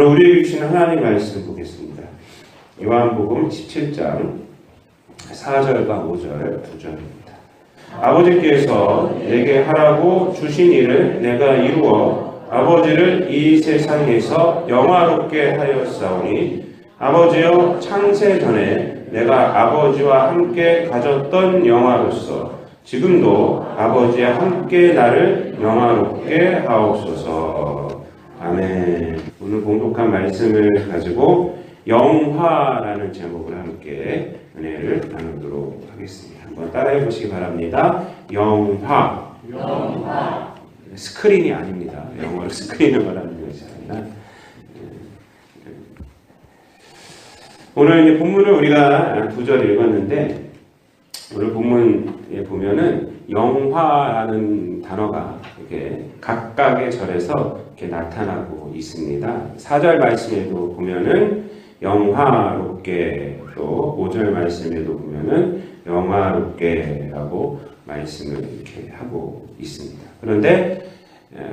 우리에게 주신 하나님 말씀 보겠습니다. 요한복음 17장 4절과 5절 두 절입니다. 아버지께서 내게 하라고 주신 일을 내가 이루어 아버지를 이 세상에서 영화롭게 하였사오니 아버지여 창세 전에 내가 아버지와 함께 가졌던 영화로서 지금도 아버지와 함께 나를 영화롭게 하옵소서. 아멘. 오늘 공독한 말씀을 가지고 영화라는 제목을 함께 은혜를 나누도록 하겠습니다. 한번 따라해 보시기 바랍니다. 영화. 스크린이 아닙니다. 영어로 스크린을 말하는 것이 아니라. 오늘 이제 본문을 우리가 두 절 읽었는데 오늘 본문에 보면은 영화라는 단어가 이렇게 각각의 절에서 이렇게 나타나고 있습니다. 4절 말씀에도 보면은 영화롭게, 또 5절 말씀에도 보면은 영화롭게라고 말씀을 이렇게 하고 있습니다. 그런데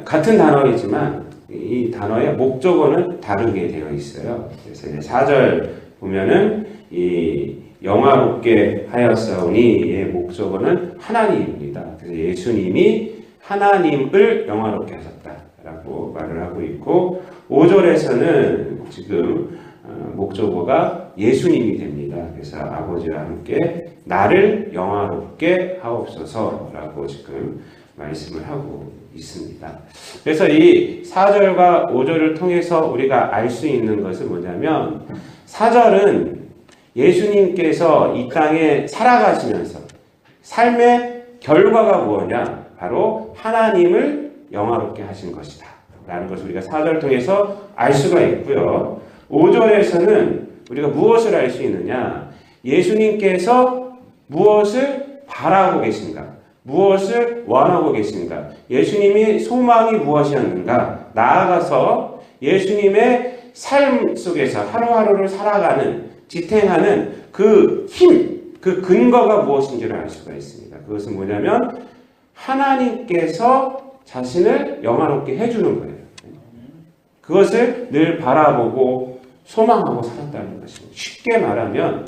같은 단어이지만 이 단어의 목적어는 다르게 되어 있어요. 그래서 4절 보면은 이 영화롭게 하였사오니의 목적어는 하나님입니다. 그래서 예수님이 하나님을 영화롭게 하셨다라고 말을 하고 있고, 5절에서는 지금 목적어가 예수님이 됩니다. 그래서 아버지와 함께 나를 영화롭게 하옵소서라고 지금 말씀을 하고 있습니다. 그래서 이 4절과 5절을 통해서 우리가 알 수 있는 것은 뭐냐면, 4절은 예수님께서 이 땅에 살아가시면서 삶의 결과가 무엇이냐? 바로 하나님을 영화롭게 하신 것이다 라는 것을 우리가 4절을 통해서 알 수가 있고요. 5절에서는 우리가 무엇을 알 수 있느냐? 예수님께서 무엇을 바라고 계신가? 무엇을 원하고 계신가? 예수님이 소망이 무엇이었는가? 나아가서 예수님의 삶 속에서 하루하루를 살아가는, 지탱하는 그 힘, 그 근거가 무엇인지를 알 수가 있습니다. 그것은 뭐냐면 하나님께서 자신을 영화롭게 해주는 거예요. 그것을 늘 바라보고 소망하고 살았다는 것입니다. 쉽게 말하면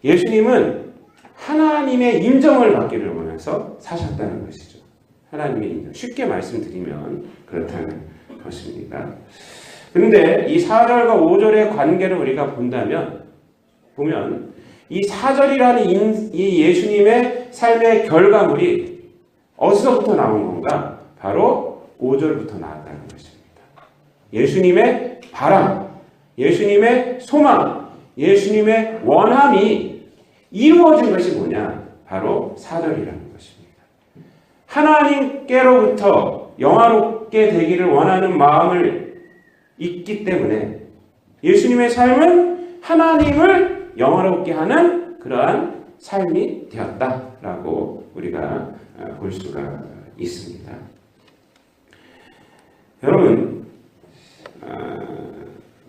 예수님은 하나님의 인정을 받기를 원해서 사셨다는 것이죠. 하나님의 인정. 쉽게 말씀드리면 그렇다는 것입니다. 그런데 이 4절과 5절의 관계를 우리가 보면 이 4절이라는 이 예수님의 삶의 결과물이 어디서부터 나온 건가? 바로 5절부터 나왔다는 것입니다. 예수님의 바람, 예수님의 소망, 예수님의 원함이 이루어진 것이 뭐냐? 바로 4절이라는 것입니다. 하나님께로부터 영화롭게 되기를 원하는 마음을 있기 때문에 예수님의 삶은 하나님을 영화롭게 하는 그러한 삶이 되었다라고 우리가 볼 수가 있습니다. 여러분,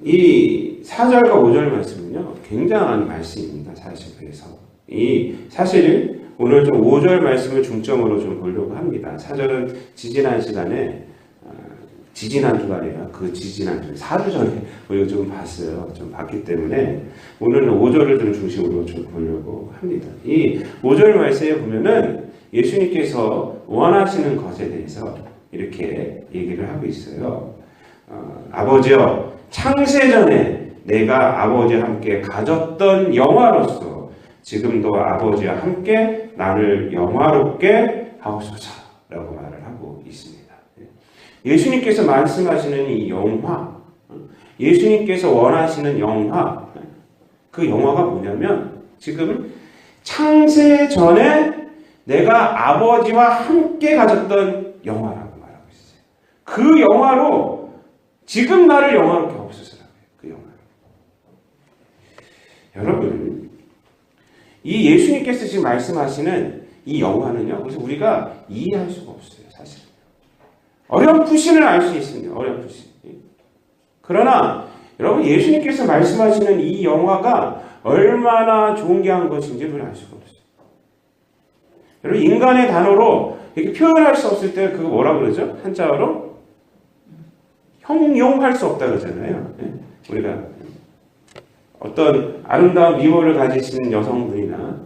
이 4절과 5절 말씀은요, 굉장한 말씀입니다. 사실 오늘 좀 5절 말씀을 중점으로 좀 보려고 합니다. 4절은 지지난 시간에, 지지난 주가 아니라 그 지지난 주, 4주 전에 우리가 좀 봤어요. 좀 봤기 때문에 오늘은 5절을 좀 중심으로 좀 보려고 합니다. 이 5절 말씀에 보면은 예수님께서 원하시는 것에 대해서 이렇게 얘기를 하고 있어요. 아버지여, 창세 전에 내가 아버지와 함께 가졌던 영화로서 지금도 아버지와 함께 나를 영화롭게 하옵소서라고 말을 하고 있습니다. 예수님께서 말씀하시는 이 영화, 예수님께서 원하시는 영화, 그 영화가 뭐냐면 지금 창세 전에 내가 아버지와 함께 가졌던 영화라고 말하고 있어요. 그 영화로 지금 나를 영화롭게 하옵소서라고 해요. 그 영화로. 여러분, 이 예수님께서 지금 말씀하시는 이 영화는요, 그래서 우리가 이해할 수가 없어요. 사실은. 어렴풋이는 알 수 있습니다. 어렴풋이. 그러나 여러분, 예수님께서 말씀하시는 이 영화가 얼마나 존귀한 것인지를 알 수가 없어요. 여러분, 인간의 단어로 이렇게 표현할 수 없을 때 그거 뭐라 그러죠? 한자어로? 형용할 수 없다 그러잖아요. 우리가 어떤 아름다운 미모를 가지신 여성분이나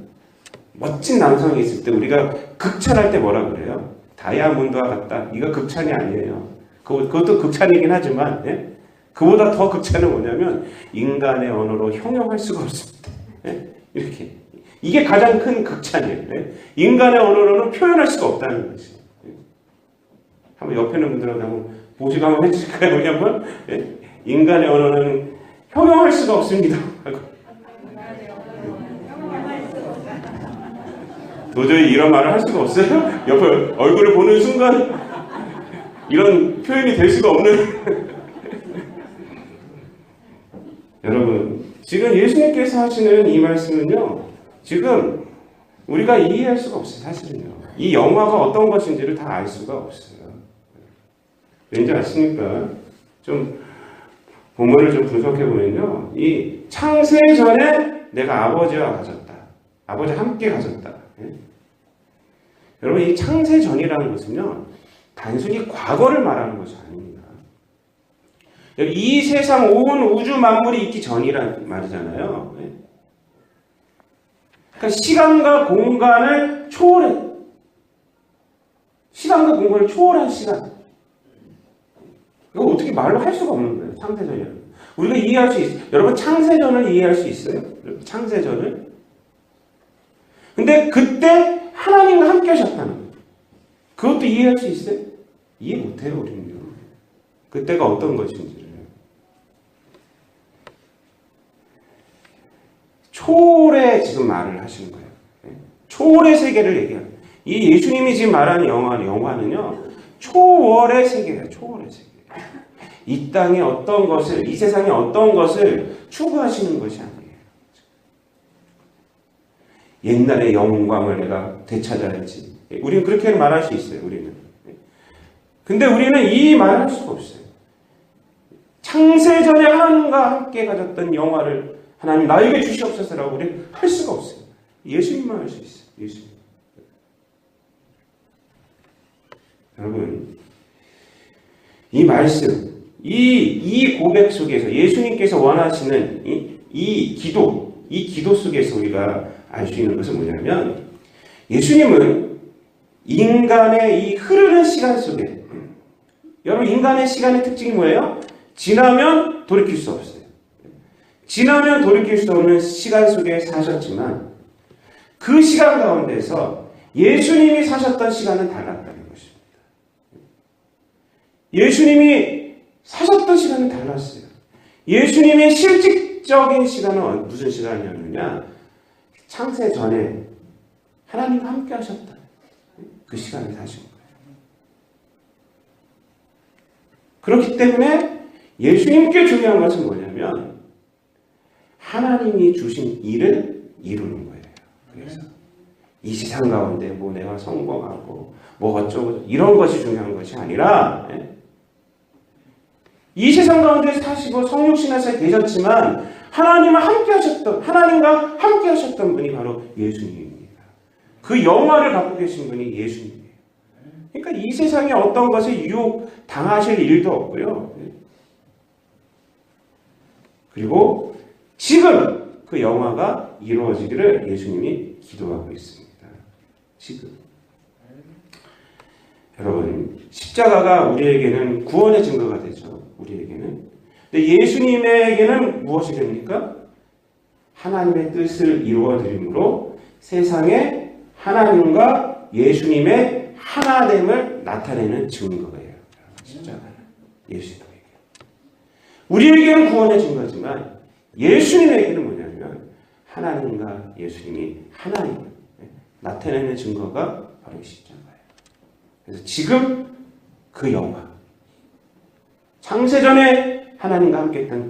멋진 남성이 있을 때 우리가 극찬할 때 뭐라 그래요? 다이아몬드와 같다. 이거 극찬이 아니에요. 그것도 극찬이긴 하지만 그보다 더 극찬은 뭐냐면 인간의 언어로 형용할 수가 없습니다. 이렇게 이게 가장 큰 극찬이에요. 인간의 언어로는 표현할 수가 없다는 것이. 한번 옆에 있는 분들하고 한번 보시고 한번 해주실까요? 왜냐면 인간의 언어는 형용할 수가 없습니다. 도저히 이런 말을 할 수가 없어요? 옆에 얼굴을 보는 순간 이런 표현이 될 수가 없는 여러분, 지금 예수님께서 하시는 이 말씀은요, 지금 우리가 이해할 수가 없어요. 사실은요. 이 영화가 어떤 것인지를 다 알 수가 없어요. 왠지 아십니까? 좀 본문을 좀 분석해 보면요, 이 창세 전에 내가 아버지와 가졌다. 아버지와 함께 가졌다. 여러분, 이 창세 전이라는 것은요, 단순히 과거를 말하는 것이 아닙니다. 이 세상 온 우주 만물이 있기 전이란 말이잖아요. 그러니까 시간과 공간을 초월해. 시간과 공간을 초월한 시간. 이거 어떻게 말로 할 수가 없는 거예요. 창세전이라는. 우리가 이해할 수 있어요. 여러분, 창세전을 이해할 수 있어요? 창세전을? 근데 그때 하나님과 함께 하셨다는 거예요. 그것도 이해할 수 있어요? 이해 못해요, 우리는요. 그때가 어떤 것인지를. 초월의 지금 말을 하시는 거예요. 초월의 세계를 얘기하는 거예요. 이 예수님이 지금 말하는 영화는요, 초월의 세계예요. 초월의 세계. 이 땅에 어떤 것을, 이 세상에 어떤 것을 추구하시는 것이 아니에요. 옛날의 영광을 내가 되찾아야지. 우리는 그렇게 말할 수 있어요. 우리는. 근데 우리는 이 말을 할 수가 없어요. 창세전에 하나님과 함께 가졌던 영화를 하나님 나에게 주시옵소서라고 우리는 할 수가 없어요. 예수님만 할 수 있어요. 예수님. 여러분, 이 말씀, 이 고백 속에서 예수님께서 원하시는 이 기도 속에서 우리가 알 수 있는 것은 뭐냐면, 예수님은 인간의 이 흐르는 시간 속에, 여러분, 인간의 시간의 특징이 뭐예요? 지나면 돌이킬 수 없어요. 지나면 돌이킬 수 없는 시간 속에 사셨지만, 그 시간 가운데서 예수님이 사셨던 시간은 달랐다는 것입니다. 예수님이 사셨던 시간은 달랐어요. 예수님의 실질적인 시간은 무슨 시간이었느냐? 창세 전에 하나님과 함께 하셨다. 그 시간을 사신 거예요. 그렇기 때문에 예수님께 중요한 것은 뭐냐면 하나님이 주신 일을 이루는 거예요. 그래서 이 세상 가운데 뭐 내가 성공하고 뭐 어쩌고 이런 것이 중요한 것이 아니라 이 세상 가운데 사시고 성육신에서 계셨지만 하나님과 함께 하셨던 분이 바로 예수님입니다. 그 영화를 갖고 계신 분이 예수님이에요. 그러니까 이 세상에 어떤 것에 유혹 당하실 일도 없고요. 그리고 지금 그 영화가 이루어지기를 예수님이 기도하고 있습니다. 지금. 여러분, 십자가가 우리에게는 구원의 증거가 되죠. 우리에게는. 근데 예수님에게는 무엇이 됩니까? 하나님의 뜻을 이루어드림으로 세상에 하나님과 예수님의 하나됨을 나타내는 증거예요. 십자가는 예수님에게. 우리에게는 구원의 증거지만 예수님에게는 뭐냐면 하나님과 예수님이 하나님을 나타내는 증거가 바로 십자가예요. 그래서 지금 그 영화, 창세전에 하나님과 함께 했던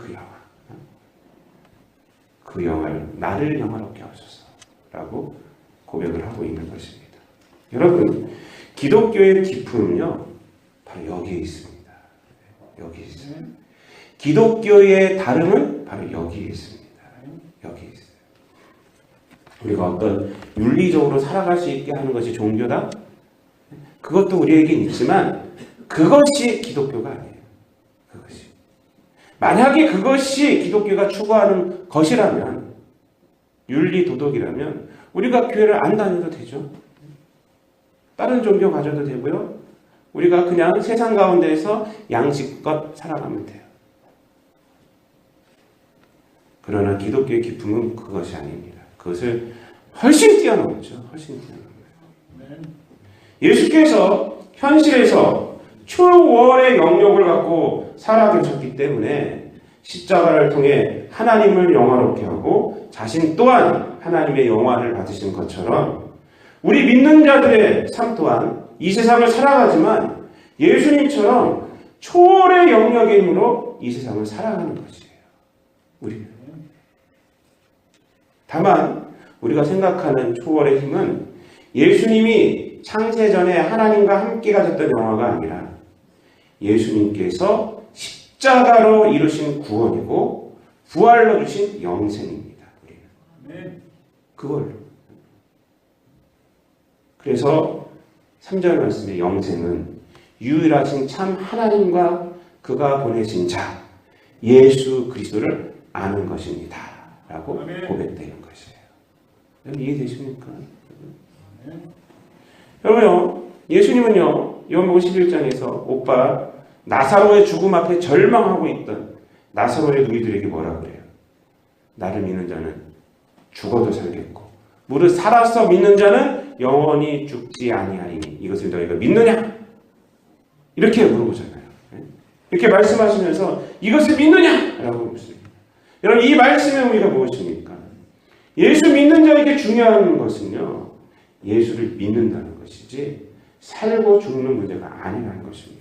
그 영화를 나를 영화롭게 하소서라고 고백을 하고 있는 것입니다. 여러분, 기독교의 기쁨은요 바로 여기에 있습니다. 여기에 있어요. 기독교의 다름은 바로 여기에 있습니다. 여기에 있어요. 우리가 어떤 윤리적으로 살아갈 수 있게 하는 것이 종교다? 그것도 우리에겐 있지만 그것이 기독교가 아니에요. 만약에 그것이 기독교가 추구하는 것이라면, 윤리 도덕이라면 우리가 교회를 안 다녀도 되죠. 다른 종교 가져도 되고요. 우리가 그냥 세상 가운데에서 양식껏 살아가면 돼요. 그러나 기독교의 기쁨은 그것이 아닙니다. 그것을 훨씬 뛰어넘죠. 훨씬 뛰어넘어요. 예수께서 현실에서 초월의 영역을 갖고 살아계셨기 때문에 십자가를 통해 하나님을 영화롭게 하고 자신 또한 하나님의 영화를 받으신 것처럼 우리 믿는 자들의 삶 또한 이 세상을 살아가지만 예수님처럼 초월의 영역의 힘으로 이 세상을 살아가는 것이에요. 우리는. 다만 우리가 생각하는 초월의 힘은 예수님이 창세전에 하나님과 함께 가졌던 영화가 아니라 예수님께서 십자가로 이루신 구원이고 부활로 주신 영생입니다. 그걸로. 그래서 3절 말씀의 영생은 유일하신 참 하나님과 그가 보내신 자 예수 그리스도를 아는 것입니다. 라고 고백되는 것이에요. 여러분 이해되십니까? 여러분요, 예수님은요, 요한복음 11장에서 오빠 나사로의 죽음 앞에 절망하고 있던 나사로의 누이들에게 뭐라 그래요? 나를 믿는 자는 죽어도 살겠고 무릇 살아서 믿는 자는 영원히 죽지 아니하리니 이것을 너희가 믿느냐? 이렇게 물어보잖아요. 이렇게 말씀하시면서 이것을 믿느냐? 라고 묻습니다. 여러분 이 말씀의 의미가 무엇입니까? 예수 믿는 자에게 중요한 것은요, 예수를 믿는다는 것이지 살고 죽는 문제가 아니라는 것입니다.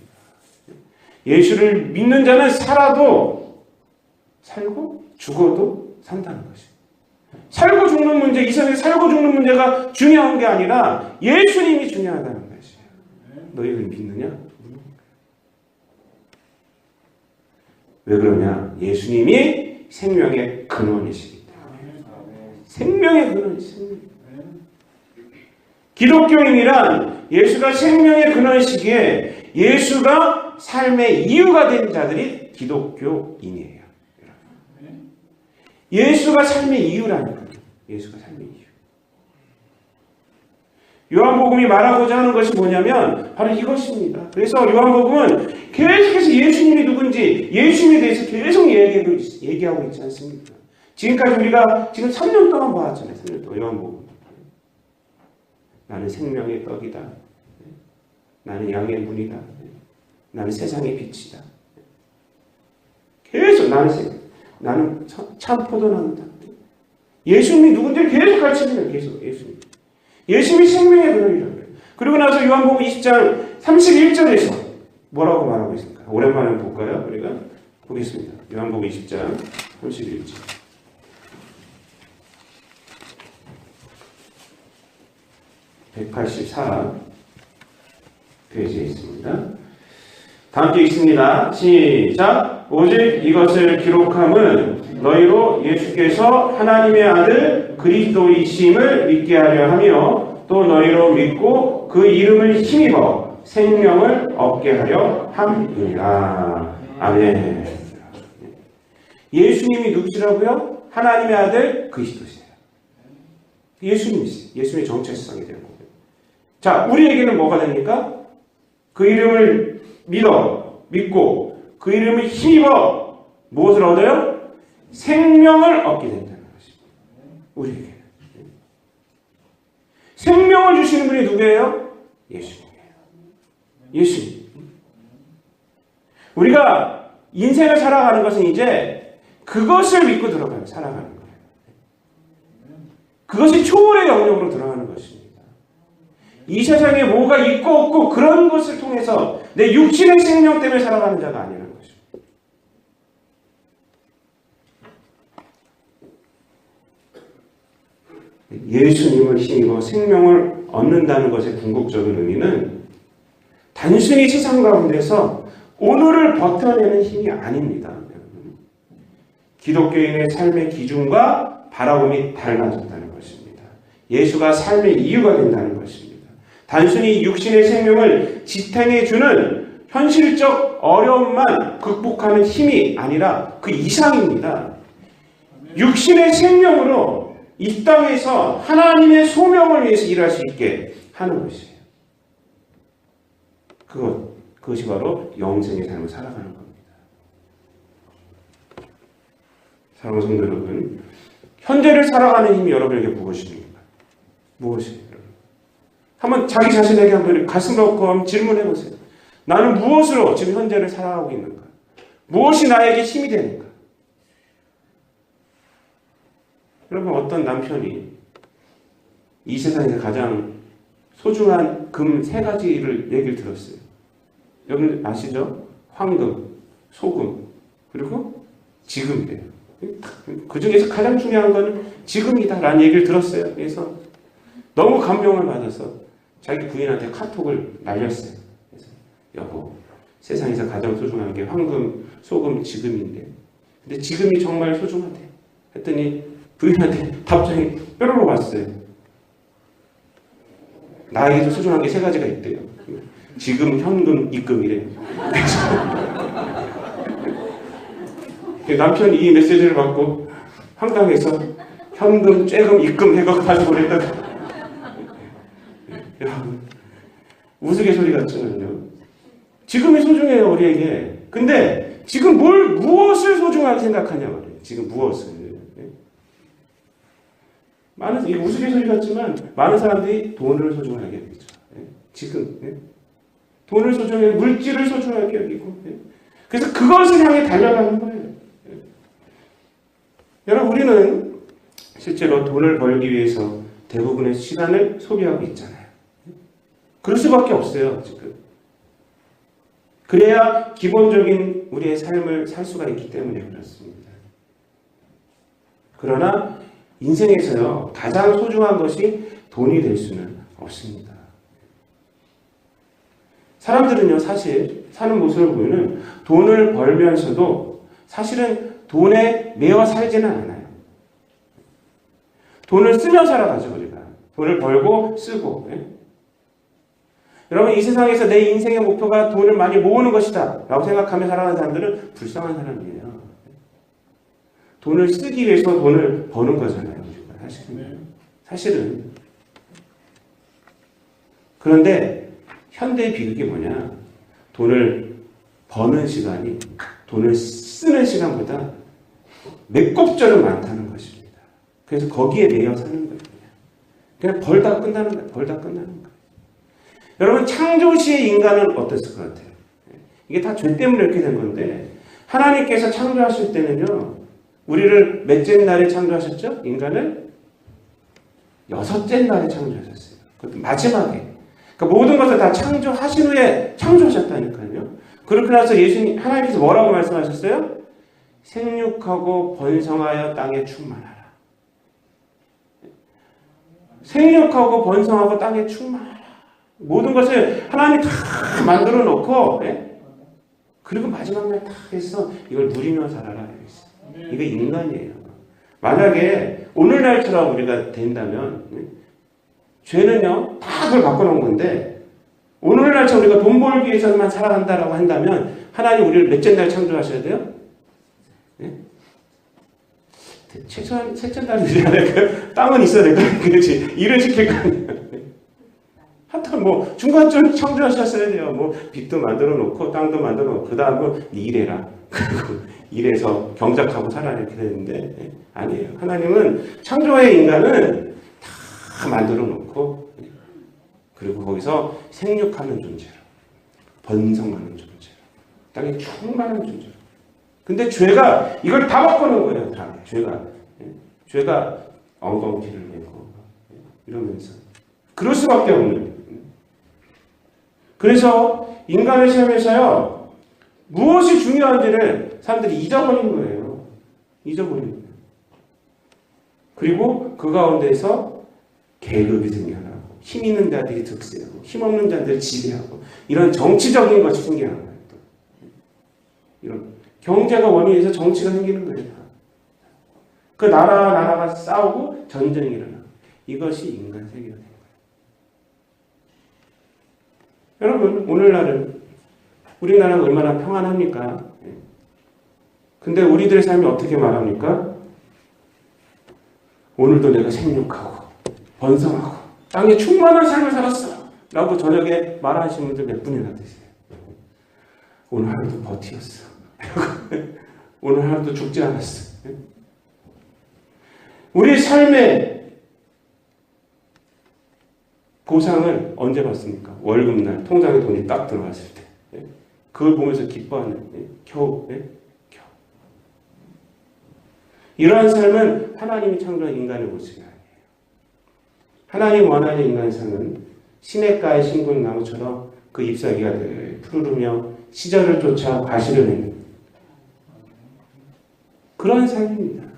예수를 믿는 자는 살아도 살고 죽어도 산다는 것입니다. 살고 죽는 문제, 이 세상에 살고 죽는 문제가 중요한 게 아니라 예수님이 중요하다는 것이에요. 너희를 믿느냐? 왜 그러냐? 예수님이 생명의 근원이시기 때문에. 생명의 근원이십니다. 기독교인이란 예수가 생명의 근원이시기에 예수가 삶의 이유가 된 자들이 기독교인이에요. 예수가 삶의 이유라니까요. 예수가 삶의 이유. 요한복음이 말하고자 하는 것이 뭐냐면 바로 이것입니다. 그래서 요한복음은 계속해서 예수님이 누군지 예수님에 대해서 계속 얘기하고 있지 않습니까? 지금까지 우리가 지금 3년 동안 봐왔잖아요. 3년 동안 요한복음. 나는 생명의 떡이다. 나는 양의 문이다. 나는 세상의 빛이다. 계속 나는 참 포도나무다. 예수님이 누군지를 계속 가르치는 계속 예수님. 예수님이 생명의 근원이라고 해요. 그리고 나서 요한복음 20장 31절에서 뭐라고 말하고 있습니까? 오랜만에 볼까요? 우리가 보겠습니다. 요한복음 20장 31절. 184 페이지에 있습니다. 다 함께 읽습니다. 시작. 오직 이것을 기록함은 너희로 예수께서 하나님의 아들 그리스도이심을 믿게 하려 하며 또 너희로 믿고 그 이름을 힘입어 생명을 얻게 하려 함이니라. 아멘. 예수님이 누구시라고요? 하나님의 아들 그리스도시세요. 예수님이세요. 예수님의 정체성이 되는 거예요. 자, 우리에게는 뭐가 됩니까? 그 이름을 믿고 그 이름을 힘입어 무엇을 얻어요? 생명을 얻게 된다는 것입니다. 우리에게. 생명을 주시는 분이 누구예요? 예수님이에요. 예수님. 우리가 인생을 살아가는 것은 이제 그것을 믿고 살아가는 거예요. 그것이 초월의 영역으로 들어가는 것입니다. 이 세상에 뭐가 있고 없고 그런 것을 통해서 내 육신의 생명 때문에 살아가는 자가 아니라는 것입니다. 예수님을 힘입어 생명을 얻는다는 것의 궁극적인 의미는 단순히 세상 가운데서 오늘을 버텨내는 힘이 아닙니다. 기독교인의 삶의 기준과 바라봄이 달라졌다는 것입니다. 예수가 삶의 이유가 된다는 것입니다. 단순히 육신의 생명을 지탱해주는 현실적 어려움만 극복하는 힘이 아니라 그 이상입니다. 육신의 생명으로 이 땅에서 하나님의 소명을 위해서 일할 수 있게 하는 것이에요. 그것이 바로 영생의 삶을 살아가는 겁니다. 사랑하는 성도 여러분, 현재를 살아가는 힘이 여러분에게 무엇입니까? 무엇입니까? 한번 자기 자신에게 한번 가슴 놓고 한번 질문해 보세요. 나는 무엇으로 지금 현재를 살아가고 있는가? 무엇이 나에게 힘이 되는가? 여러분, 어떤 남편이 이 세상에서 가장 소중한 금 3가지를 얘기를 들었어요. 여러분 아시죠? 황금, 소금, 그리고 지금이래요. 그 중에서 가장 중요한 거는 지금이다라는 얘기를 들었어요. 그래서 너무 감명을 받아서 자기 부인한테 카톡을 날렸어요. 그래서 여보, 세상에서 가장 소중한 게 황금, 소금, 지금인데 근데 지금이 정말 소중하대. 했더니 부인한테 답장이 뾰로로 왔어요. 나에게도 소중한 게 3가지가 있대요. 지금, 현금, 입금이래요. 남편이 이 메시지를 받고 황당해서 현금, 쬐금, 입금 해갖고 다시 보냈다가 우스갯소리 같지만요. 지금이 소중해요, 우리에게. 근데 지금 무엇을 소중하게 생각하냐 말이에요. 지금 무엇을. 이게 우스갯소리 같지만 많은 사람들이 돈을 소중하게 여기죠. 지금. 돈을 소중하게, 물질을 소중하게 여기고. 그래서 그것을 향해 달려가는 거예요. 여러분, 우리는 실제로 돈을 벌기 위해서 대부분의 시간을 소비하고 있잖아요. 그럴 수밖에 없어요, 지금. 그래야 기본적인 우리의 삶을 살 수가 있기 때문에 그렇습니다. 그러나 인생에서요, 가장 소중한 것이 돈이 될 수는 없습니다. 사람들은요, 사실 사는 모습을 보면 돈을 벌면서도 사실은 돈에 매여 살지는 않아요. 돈을 쓰며 살아가죠, 우리가. 돈을 벌고 쓰고. 여러분, 이 세상에서 내 인생의 목표가 돈을 많이 모으는 것이다 라고 생각하며 살아가는 사람들은 불쌍한 사람이에요. 돈을 쓰기 위해서 돈을 버는 거잖아요, 우리가. 사실은. 그런데 현대의 비극이 뭐냐? 돈을 버는 시간이 돈을 쓰는 시간보다 몇 곱절은 많다는 것입니다. 그래서 거기에 매여 사는 거예요. 그냥 벌다 끝나는 거예요. 벌다 끝나는 거예요. 여러분, 창조시의 인간은 어땠을 것 같아요? 이게 다 죄 때문에 이렇게 된 건데, 하나님께서 창조하실 때는요, 우리를 몇째 날에 창조하셨죠? 인간을 6째 날에 창조하셨어요. 그것도 마지막에. 그러니까 모든 것을 다 창조하신 후에 창조하셨다니까요. 그렇게 나서 예수님, 하나님께서 뭐라고 말씀하셨어요? 생육하고 번성하여 땅에 충만하라. 생육하고 번성하고 땅에 충만하라. 모든 것을 하나님이 다 만들어 놓고, 그리고 마지막 날 다 해서 이걸 누리며 살아라. 이게 인간이에요. 만약에 오늘날처럼 우리가 된다면, 죄는요, 다 그걸 바꿔놓은 건데, 오늘날처럼 우리가 돈 벌기 위해서만 살아간다라고 한다면, 하나님 우리를 몇째 날 창조하셔야 돼요? 최소한 셋째 날은 되지 않을까요? 땅은 있어야 될까요? 그렇지. 일을 시킬 거 아니에요. 하여튼 뭐 중간쯤 창조하셨어야 돼요. 뭐 빚도 만들어 놓고 땅도 만들어 놓고 그 다음은 일해라. 그리고 일해서 경작하고 살아라 이렇게 되는데 아니에요. 하나님은 창조의 인간은 다 만들어 놓고 그리고 거기서 생육하는 존재로 번성하는 존재로 땅에 충만한 존재로. 근데 죄가 이걸 다 바꿔놓은 거예요. 다 죄가 엉겅퀴를 내고 이러면서 그럴 수밖에 없는. 그래서 인간의 삶에서요 무엇이 중요한지를 사람들이 잊어버린 거예요. 잊어버린 거예요. 그리고 그 가운데서 계급이 생겨나고 힘 있는 자들이 득세하고 힘 없는 자들이 지배하고 이런 정치적인 것이 생겨나는 거예요. 이런 경제가 원인에서 정치가 생기는 거예요. 그 나라가 싸우고 전쟁이 일어나고 이것이 인간 세계가 됩니다. 여러분, 오늘날은 우리나라가 얼마나 평안합니까? 근데 우리들의 삶이 어떻게 말합니까? 오늘도 내가 생육하고 번성하고 땅에 충만한 삶을 살았어 라고 저녁에 말하시는 분들 몇 분이나 되세요? 오늘 하루도 버티었어. 오늘 하루도 죽지 않았어. 우리 삶의 보상을 언제 받습니까? 월급날 통장에 돈이 딱 들어갔을 때. 그걸 보면서 기뻐하는 겨우. 이러한 삶은 하나님이 창조한 인간의 모습이 아니에요. 하나님 원하는 인간의 삶은 시냇가의 신군 나무처럼 그 잎사귀가 푸르르며 시절을 쫓아 과실을 내는 그런 삶입니다.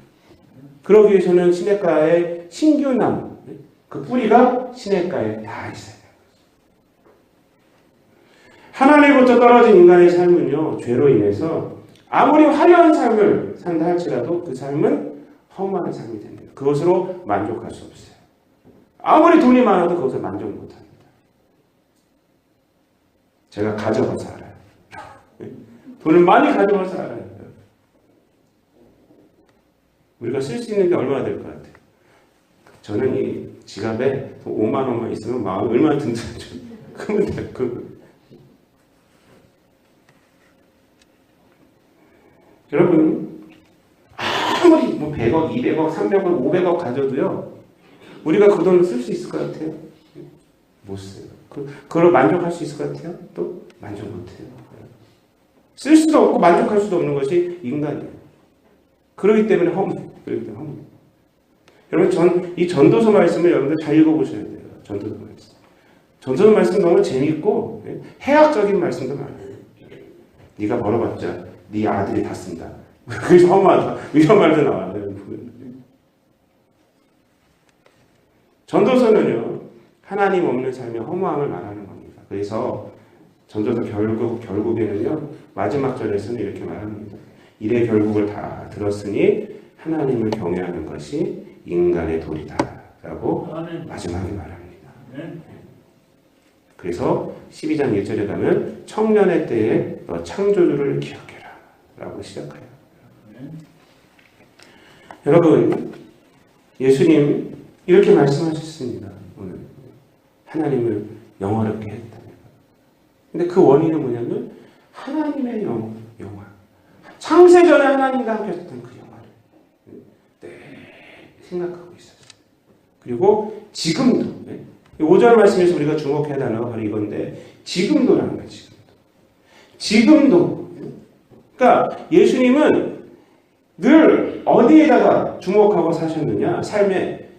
그러기 위해서는 시냇가의 신규 나무, 그 뿌리가 시냇가에 다 있어요. 하나님부터 떨어진 인간의 삶은요, 죄로 인해서 아무리 화려한 삶을 산다 할지라도 그 삶은 허무한 삶이 됩니다. 그것으로 만족할 수 없어요. 아무리 돈이 많아도 그것을 만족 못합니다. 제가 가져가서 알아요. 돈을 많이 가져가서 알아요. 우리가 쓸 수 있는 게 얼마나 될 것 같아요? 저는 이 지갑에 5만 원만 있으면 마음이 얼마나 든든하죠. 그러면 돼요. 여러분, 아무리 100억, 200억, 300억, 500억 가져도요, 우리가 그 돈을 쓸 수 있을 것 같아요? 못 써요. 그걸 만족할 수 있을 것 같아요? 또 만족 못해요. 쓸 수도 없고 만족할 수도 없는 것이 인간이에요. 그렇기 때문에 여러분, 이 전도서 말씀을 여러분들 잘 읽어보셔야 돼요. 전도서 말씀. 전도서 말씀 너무 재밌고 해학적인 말씀도 많아요. 네가 벌어봤자 네 아들이 다 쓴다. 그래서 허무하다. 이런 말도 나와요. 전도서는요, 하나님 없는 삶의 허무함을 말하는 겁니다. 그래서 전도서 결국에는요, 마지막 절에서는 이렇게 말합니다. 이래 결국을 다 들었으니 하나님을 경외하는 것이 인간의 도리다 라고 마지막에 말합니다. 그래서 12장 1절에 가면 청년의 때에 너 창조주를 기억해라 라고 시작해요. 여러분, 예수님 이렇게 말씀하셨습니다. 오늘 하나님을 영화롭게 했다. 근데 그 원인은 뭐냐면 하나님의 영화. 창세전에 하나님과 함께 했던 그 영화를 생각하고 있었어요. 그리고 지금도 5절 말씀에서 우리가 주목해야 하는 건 바로 이건데 지금도라는 거예요. 지금도. 그러니까 예수님은 늘 어디에다가 주목하고 사셨느냐? 삶의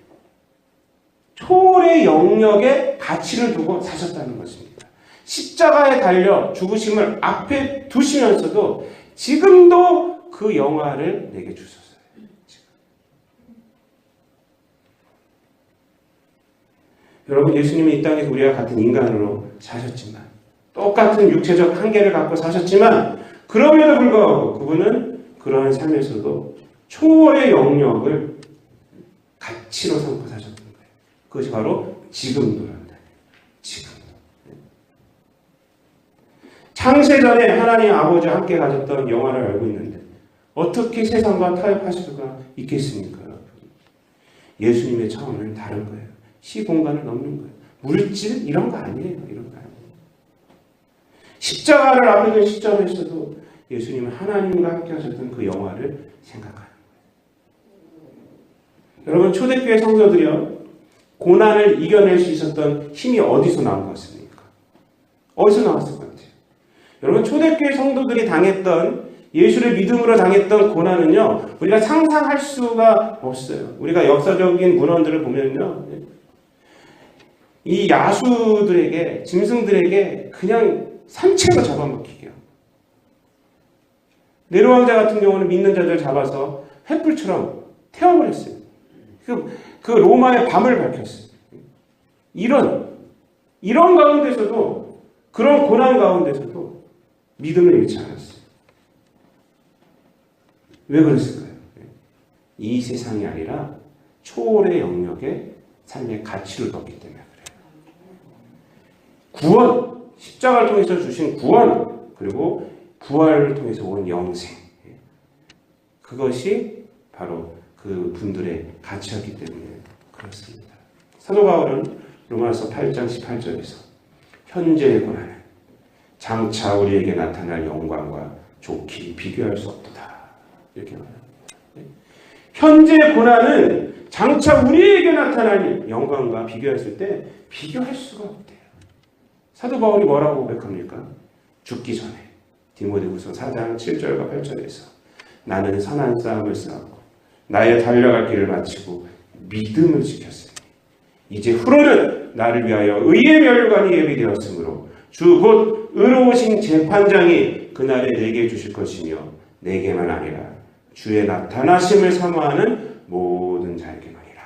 초월의 영역에 가치를 두고 사셨다는 것입니다. 십자가에 달려 죽으심을 앞에 두시면서도 지금도 그 영화를 내게 주셨어요. 여러분, 예수님은 이 땅에서 우리와 같은 인간으로 사셨지만 똑같은 육체적 한계를 갖고 사셨지만 그럼에도 불구하고 그분은 그러한 삶에서도 초월의 영역을 가치로 삼고 사셨던 거예요. 그것이 바로 지금도란다. 지금도. 창세전에 하나님 아버지와 함께 가졌던 영화를 알고 있는데 어떻게 세상과 타협하실 수가 있겠습니까? 예수님의 차원은 다른 거예요. 시공간을 넘는 거예요. 물질 이런 거 아니에요. 이런 거 아니에요. 십자가를 앞에 둔 시점에서도 예수님은 하나님과 함께 하셨던 그 영화를 생각하는 거예요. 여러분, 초대교회 성도들이요, 고난을 이겨낼 수 있었던 힘이 어디서 나온 것 같습니까? 어디서 나왔을 것 같아요? 여러분, 초대교회 성도들이 당했던, 예수를 믿음으로 당했던 고난은요, 우리가 상상할 수가 없어요. 우리가 역사적인 문헌들을 보면요, 이 야수들에게, 짐승들에게 그냥 산채로 잡아먹히게요. 네로 왕자 같은 경우는 믿는 자들 잡아서 횃불처럼 태워버렸어요. 그 로마의 밤을 밝혔어요. 이런 가운데서도, 그런 고난 가운데서도 믿음을 잃지 않았어요. 왜 그랬을까요? 이 세상이 아니라 초월의 영역에 삶의 가치를 뒀기 때문에 그래요. 구원, 십자가를 통해서 주신 구원, 그리고 부활을 통해서 온 영생, 그것이 바로 그 분들의 가치였기 때문에 그렇습니다. 사도 바울은 로마서 8장 18절에서 현재의 고난은 장차 우리에게 나타날 영광과 좋게 비교할 수 없도다. 이렇게 말합니다. 현재의 고난은 장차 우리에게 나타날 영광과 비교했을 때 비교할 수가 없대요. 사도 바울이 뭐라고 고백합니까? 죽기 전에 디모데후서 4장 7절과 8절에서 나는 선한 싸움을 싸우고 나의 달려갈 길을 마치고 믿음을 지켰으니 이제 후로는 나를 위하여 의의 면류관이 예비되었으므로 주 곧 의로우신 재판장이 그날에 내게 주실 것이며 내게만 아니라 주의 나타나심을 사모하는 모든 자에게만이라.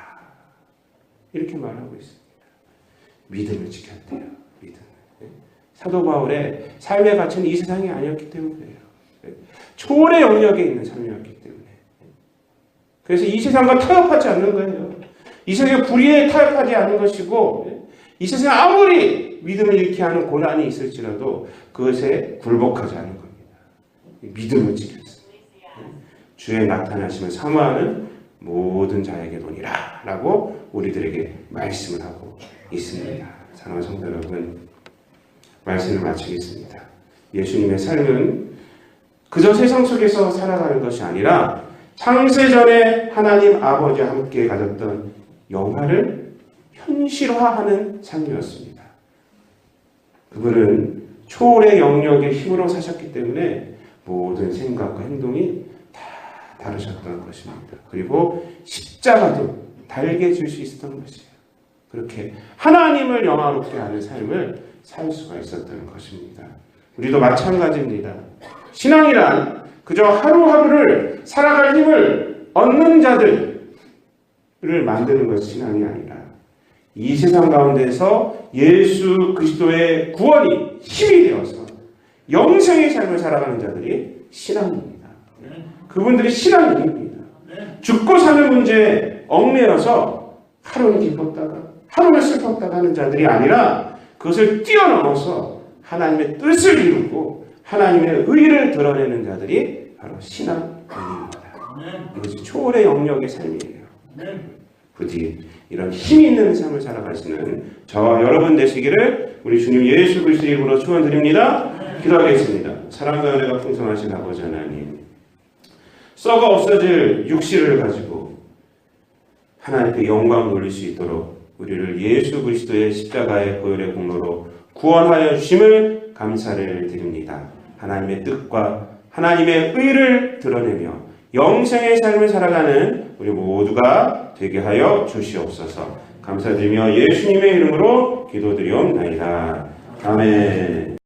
이렇게 말하고 있습니다. 믿음을 지켰대요. 믿음. 사도 바울의 삶의 가치는 이 세상이 아니었기 때문이에요. 초월의 영역에 있는 삶이었기 때문에. 그래서 이 세상과 타협하지 않는 거예요. 이 세상의 불의에 타협하지 않는 것이고, 이 세상에 아무리 믿음을 잃게 하는 고난이 있을지라도 그것에 굴복하지 않는 겁니다. 믿음을 지켰습니다. 주의 나타나심을 사모하는 모든 자에게도니라 라고 우리들에게 말씀을 하고 있습니다. 사랑하는 성도 여러분, 말씀을 마치겠습니다. 예수님의 삶은 그저 세상 속에서 살아가는 것이 아니라 창세전에 하나님 아버지와 함께 가졌던 영화를 현실화하는 삶이었습니다. 그분은 초월의 영역의 힘으로 사셨기 때문에 모든 생각과 행동이 다 다르셨던 것입니다. 그리고 십자가도 달게 줄 수 있었던 것이에요. 그렇게 하나님을 영화롭게 하는 삶을 살 수가 있었던 것입니다. 우리도 마찬가지입니다. 신앙이란 그저 하루하루를 살아갈 힘을 얻는 자들을 만드는 것이 신앙이 아니라 이 세상 가운데서 예수 그리스도의 구원이 힘이 되어서 영생의 삶을 살아가는 자들이 신앙입니다. 그분들이 신앙인입니다. 죽고 사는 문제에 얽매여서 하루는 기뻤다가 하루는 슬펐다가 하는 자들이 아니라 그것을 뛰어넘어서 하나님의 뜻을 이루고 하나님의 의를 드러내는 자들이 바로 신앙인입니다. 이것이 초월의 영역의 삶이에요. 부디 이런 힘 있는 삶을 살아가시는 저와 여러분 되시기를 우리 주님 예수 그리스도의 이름으로 축원드립니다. 기도하겠습니다. 사랑과 은혜가 풍성하신 아버지 하나님, 썩어 없어질 육실을 가지고 하나님께 영광 돌릴 수 있도록 우리를 예수 그리스도의 십자가의 보혈의 공로로 구원하여 주심을 감사를 드립니다. 하나님의 뜻과 하나님의 의를 드러내며 영생의 삶을 살아가는 우리 모두가 되게 하여 주시옵소서. 감사드리며 예수님의 이름으로 기도드리옵나이다. 아멘.